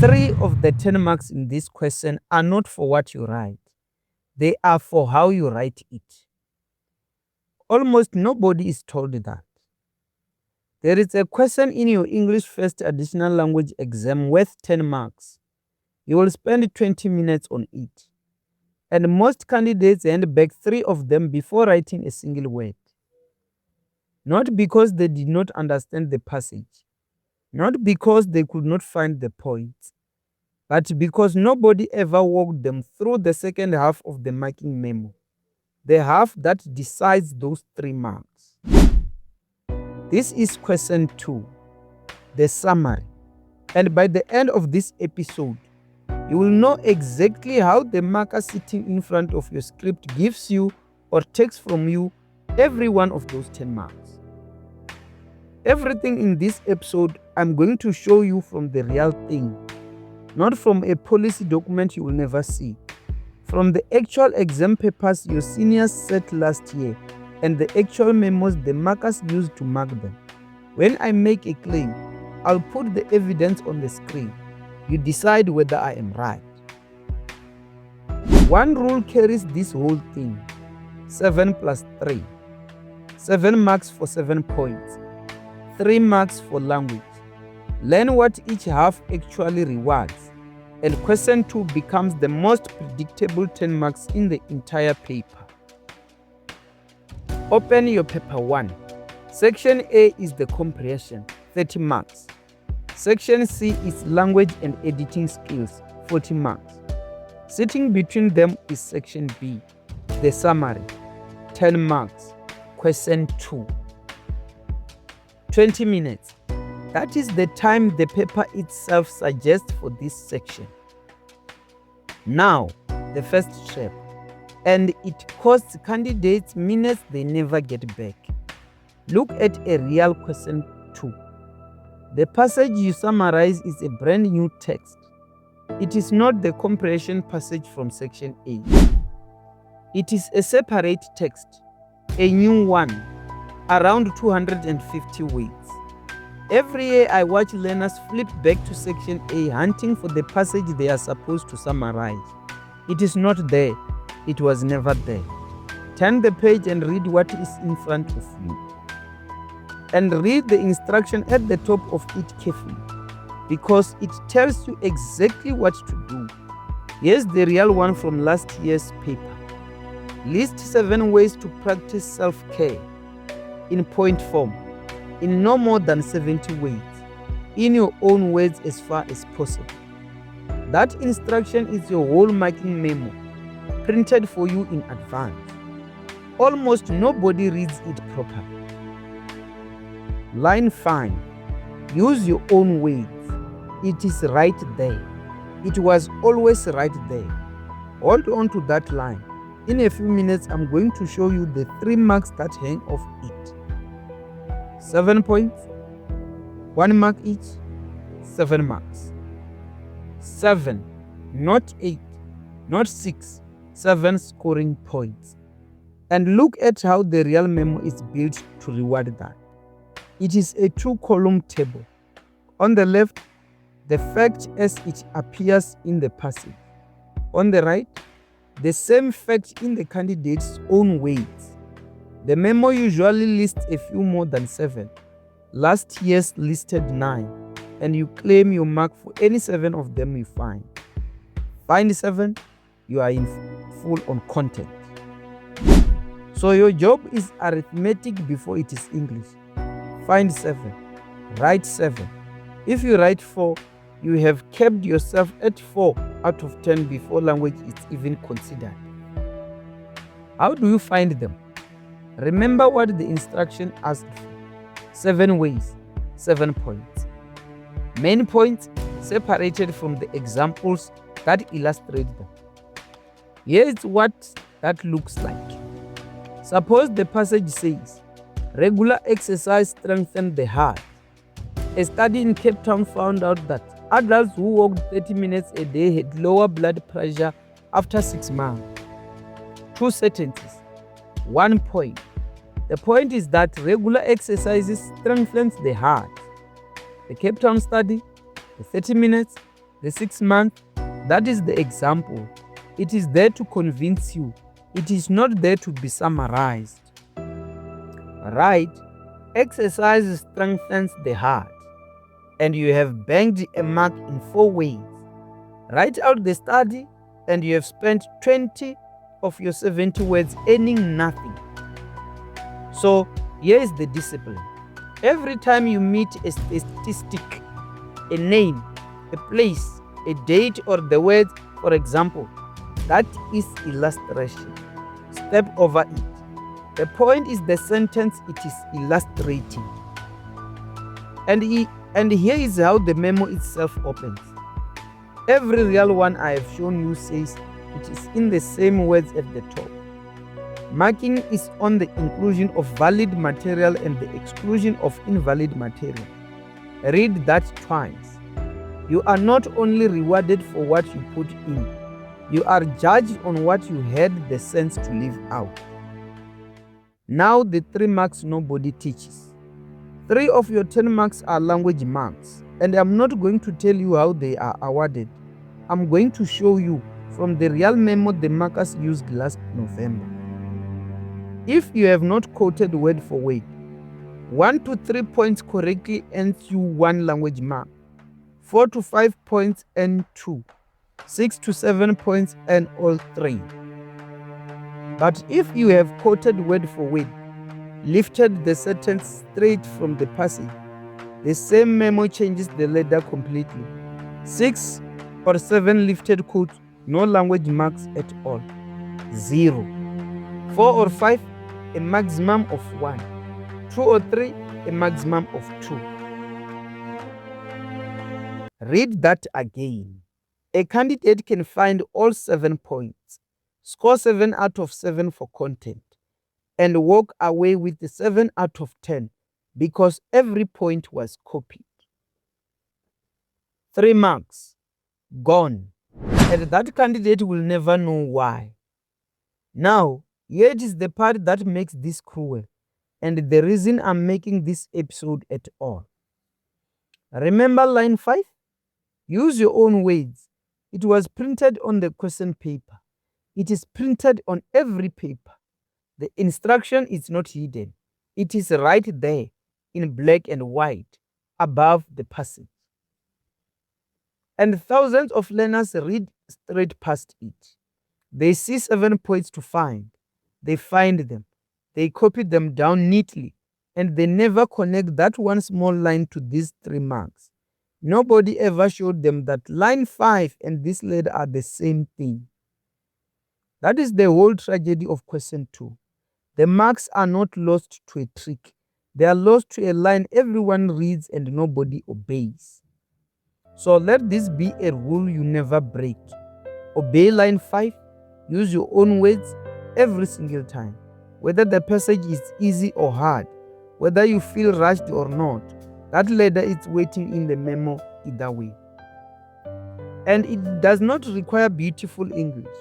3 of the 10 marks in this question are not for what you write. They are for how you write it. Almost nobody is told that. There is a question in your English First Additional Language exam worth 10 marks. You will spend 20 minutes on it. And most candidates hand back 3 of them before writing a single word. Not because they did not understand the passage, not because they could not find the points, but because nobody ever walked them through the second half of the marking memo, the half that decides those 3 marks. This is question 2, the summary. And by the end of this episode, you will know exactly how the marker sitting in front of your script gives you or takes from you every one of those 10 marks. Everything in this episode I'm going to show you from the real thing, not from a policy document you will never see, from the actual exam papers your seniors set last year and the actual memos the markers used to mark them. When I make a claim, I'll put the evidence on the screen. You decide whether I am right. One rule carries this whole thing: 7 plus 3. 7 marks for 7 points. 3 marks for language. Learn what each half actually rewards, and question 2 becomes the most predictable 10 marks in the entire paper. Open your paper 1. Section A is the comprehension, 30 marks. Section C is language and editing skills, 40 marks. Sitting between them is section B, the summary, 10 marks. Question 2. 20 minutes. That is the time the paper itself suggests for this section. Now, the first step, and it costs candidates minutes they never get back. Look at a real question 2. The passage you summarize is a brand new text. It is not the comprehension passage from section A. It is a separate text, a new one, around 250 words. Every year I watch learners flip back to section A hunting for the passage they are supposed to summarize. It is not there. It was never there. Turn the page and read what is in front of you. And read the instruction at the top of it carefully, because it tells you exactly what to do. Here's the real one from last year's paper. List 7 ways to practice self-care in point form, in no more than 70 words, in your own words as far as possible. That instruction is your whole marking memo, printed for you in advance. Almost nobody reads it properly. Line 5. Use your own words. It is right there. It was always right there. Hold on to that line. In a few minutes, I'm going to show you the 3 marks that hang off it. 7 points, 1 mark each, 7 marks. 7, not 8, not 6, 7 scoring points. And look at how the real memo is built to reward that. It is a 2-column table. On the left, the fact as it appears in the passage. On the right, the same fact in the candidate's own words. The memo usually lists a few more than 7. Last year's listed 9, and you claim your mark for any 7 of them you find. Find 7, you are in full on content. So your job is arithmetic before it is English. Find 7, write 7. If you write 4, you have kept yourself at 4 out of 10 before language is even considered. How do you find them? Remember what the instruction asked for. 7 ways, 7 points. Main points separated from the examples that illustrate them. Here is what that looks like. Suppose the passage says, regular exercise strengthens the heart. A study in Cape Town found out that adults who walked 30 minutes a day had lower blood pressure after 6 months. 2 sentences, 1 point. The point is that regular exercises strengthens the heart. The Cape Town study, the 30 minutes, The 6 month, that is the example. It is there to convince you. It is not there to be summarized. Right? Exercise strengthens the heart. And you have banked a mark in 4 ways. Write out the study and you have spent 20 of your 70 words earning nothing. So here is the discipline. Every time you meet a statistic, a name, a place, a date, or the words, for example, that is illustration. Step over it. The point is the sentence it is illustrating. And here is how the memo itself opens. Every real one I have shown you says it is in the same words at the top. Marking is on the inclusion of valid material and the exclusion of invalid material. Read that twice. You are not only rewarded for what you put in, you are judged on what you had the sense to leave out. Now the 3 marks nobody teaches. 3 of your 10 marks are language marks, and I'm not going to tell you how they are awarded. I'm going to show you from the real memo the markers used last November. If you have not quoted word for word, 1 to 3 points correctly earns you 1 language mark, 4 to 5 points earn 2, 6 to 7 points earn all 3. But if you have quoted word for word, lifted the sentence straight from the passage, the same memo changes the letter completely. 6 or 7 lifted quotes, no language marks at all. 0. 4 or 5, a maximum of 1. 2 or 3, a maximum of 2. Read that again. A candidate can find all 7 points, score 7 out of 7 for content, and walk away with the 7 out of 10 because every point was copied. 3 marks, gone, and that candidate will never know why. Now, here it is the part that makes this cruel, and the reason I'm making this episode at all. Remember line 5? Use your own words. It was printed on the question paper. It is printed on every paper. The instruction is not hidden. It is right there in black and white above the passage. And thousands of learners read straight past it. They see 7 points to find. They find them. They copy them down neatly, and they never connect that one small line to these 3 marks. Nobody ever showed them that line 5 and this letter are the same thing. That is the whole tragedy of question 2. The marks are not lost to a trick. They are lost to a line everyone reads and nobody obeys. So let this be a rule you never break. Obey line 5. Use your own words every single time. Whether the passage is easy or hard, whether you feel rushed or not, that letter is waiting in the memo either way. And it does not require beautiful English.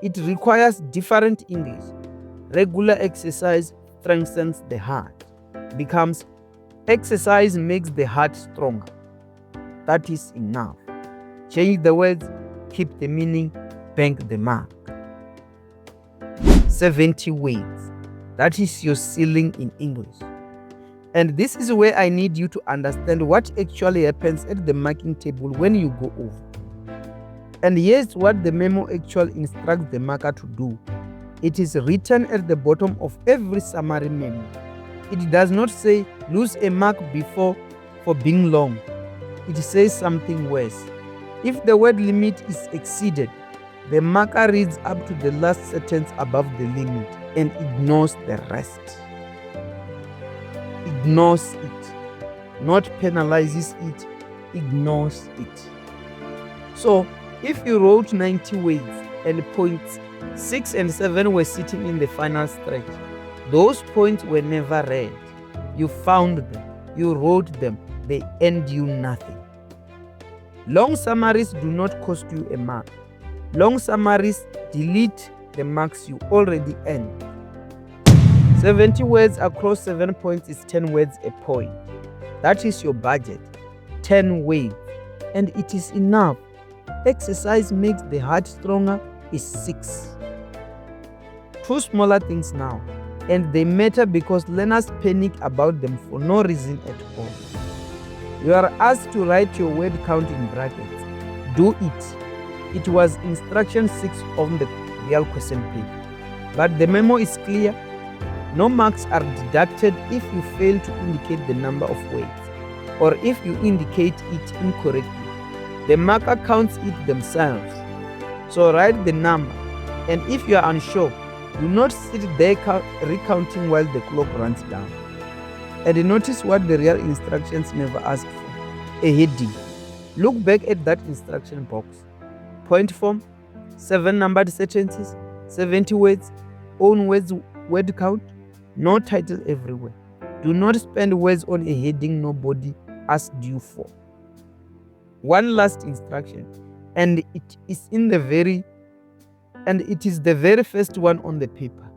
It requires different English. Regular exercise strengthens the heart. Becomes exercise makes the heart stronger. That is enough. Change the words, keep the meaning, bank the mark. 70 words. That is your ceiling in English. And this is where I need you to understand what actually happens at the marking table when you go over. And here's what the memo actually instructs the marker to do. It is written at the bottom of every summary memo. It does not say lose a mark before for being long. It says something worse. If the word limit is exceeded, the marker reads up to the last sentence above the limit and ignores the rest. Ignores it, not penalizes it, ignores it. So, if you wrote 90 words and points 6 and 7 were sitting in the final stretch, those points were never read. You found them, you wrote them, they earned you nothing. Long summaries do not cost you a mark. Long summaries delete the marks you already earned. 70 words across 7 points is 10 words a point. That is your budget, 10 words, and it is enough exercise makes the heart stronger is 6. 2 smaller things now, and they matter because learners panic about them for no reason at all. You are asked to write your word count in brackets. Do it. It was instruction 6 on the real question paper. But the memo is clear. No marks are deducted if you fail to indicate the number of words, or if you indicate it incorrectly. The marker counts it themselves. So write the number, and if you are unsure, do not sit there recounting while the clock runs down. And notice what the real instructions never ask for: a heading. Look back at that instruction box. Point form, 7 numbered sentences, 70 words, own words, word count, no title everywhere. Do not spend words on a heading nobody asked you for. One last instruction, and it is the very first one on the paper.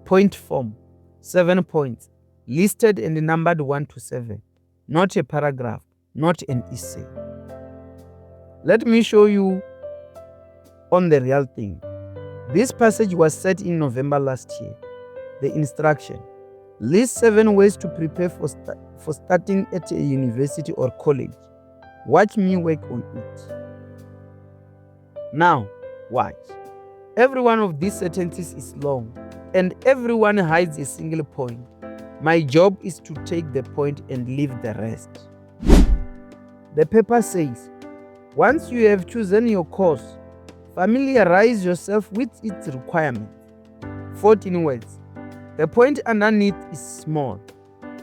Point form, 7 points, listed and numbered 1 to 7. Not a paragraph, not an essay. Let me show you on the real thing. This passage was set in November last year. The instruction: list 7 ways to prepare for starting at a university or college. Watch me work on it. Now, watch. Every one of these sentences is long, and everyone hides a single point. My job is to take the point and leave the rest. The paper says, once you have chosen your course, familiarize yourself with its requirements. 14 words. The point underneath is small.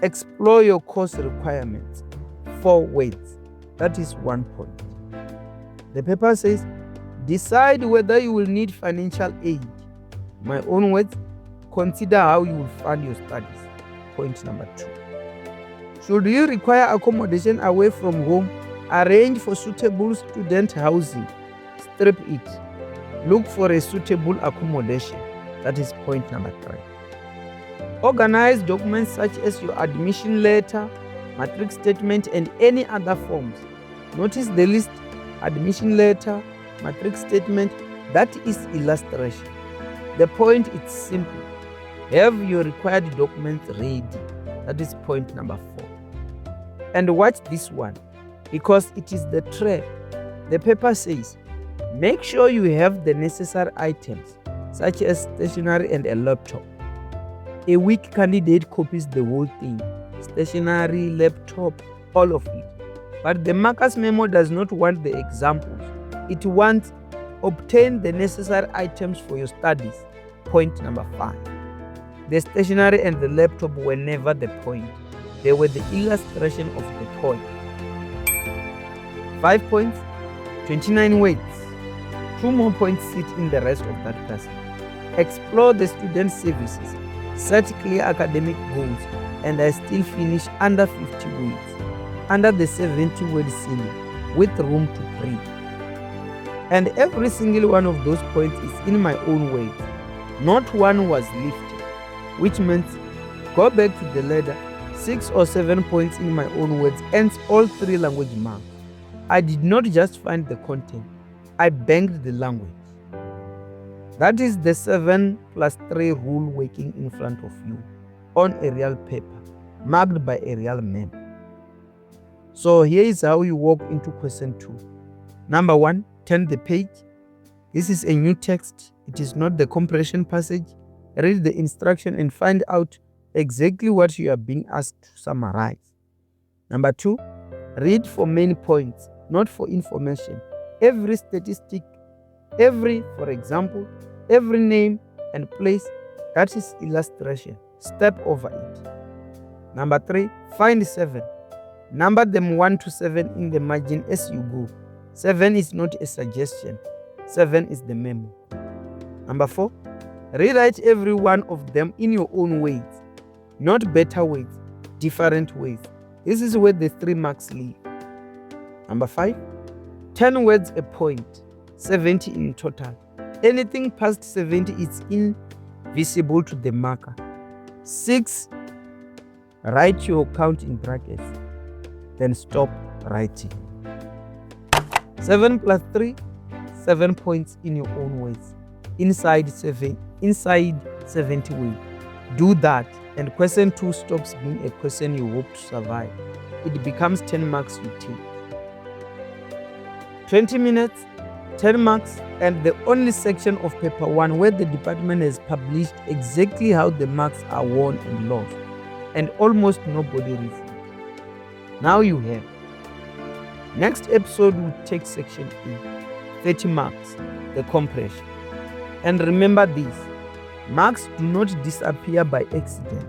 Explore your course requirements. 4 words. That is 1 point. The paper says, decide whether you will need financial aid. My own words, consider how you will fund your studies. Point number 2. Should you require accommodation away from home, arrange for suitable student housing. Strip it. Look for a suitable accommodation. That is point number 3. Organize documents such as your admission letter, matric statement, and any other forms. Notice the list: admission letter, matric statement. That is illustration. The point is simple. Have your required documents ready. That is point number 4. And watch this one, because it is the trap. The paper says, make sure you have the necessary items, such as stationery and a laptop. A weak candidate copies the whole thing: stationery, laptop, all of it. But the marker's memo does not want the examples. It wants obtain the necessary items for your studies. Point number 5. The stationery and the laptop were never the point. They were the illustration of the point. 5 points, 29 words. 2 more points sit in the rest of that passage. Explore the student services. Set clear academic goals, and I still finish under 50 words, under the 70 word ceiling, with room to breathe. And every single one of those points is in my own words. Not one was lifted, which means go back to the ladder. 6 or 7 points in my own words ends all 3 language marks. I did not just find the content, I banged the language. That is the 7 plus 3 rule working in front of you on a real paper, marked by a real man. So here is how you walk into question 2. Number 1, turn the page. This is a new text. It is not the comprehension passage. Read the instruction and find out exactly what you are being asked to summarize. Number 2, read for main points, not for information. Every statistic, for example, every name and place, that is illustration. Step over it. Number 3, find 7. Number them 1 to 7 in the margin as you go. 7 is not a suggestion. 7 is the memo. Number 4, rewrite every one of them in your own ways. Not better ways, different ways. This is where the 3 marks live. Number 5, 10 words a point, 70 in total. Anything past 70 is invisible to the marker. 6, write your count in brackets, then stop writing. 7 plus 3, 7 points in your own words. Inside 70 words. Do that, and question 2 stops being a question you hope to survive. It becomes 10 marks you take. 20 minutes, 10 marks, and the only section of paper 1 where the department has published exactly how the marks are won and lost, and almost nobody reads it. Now you have. Next episode will take section A, 30 marks, the comprehension. And remember this, marks do not disappear by accident.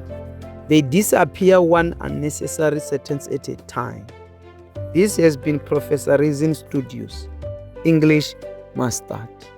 They disappear one unnecessary sentence at a time. This has been Professor Reason Studios. English must start.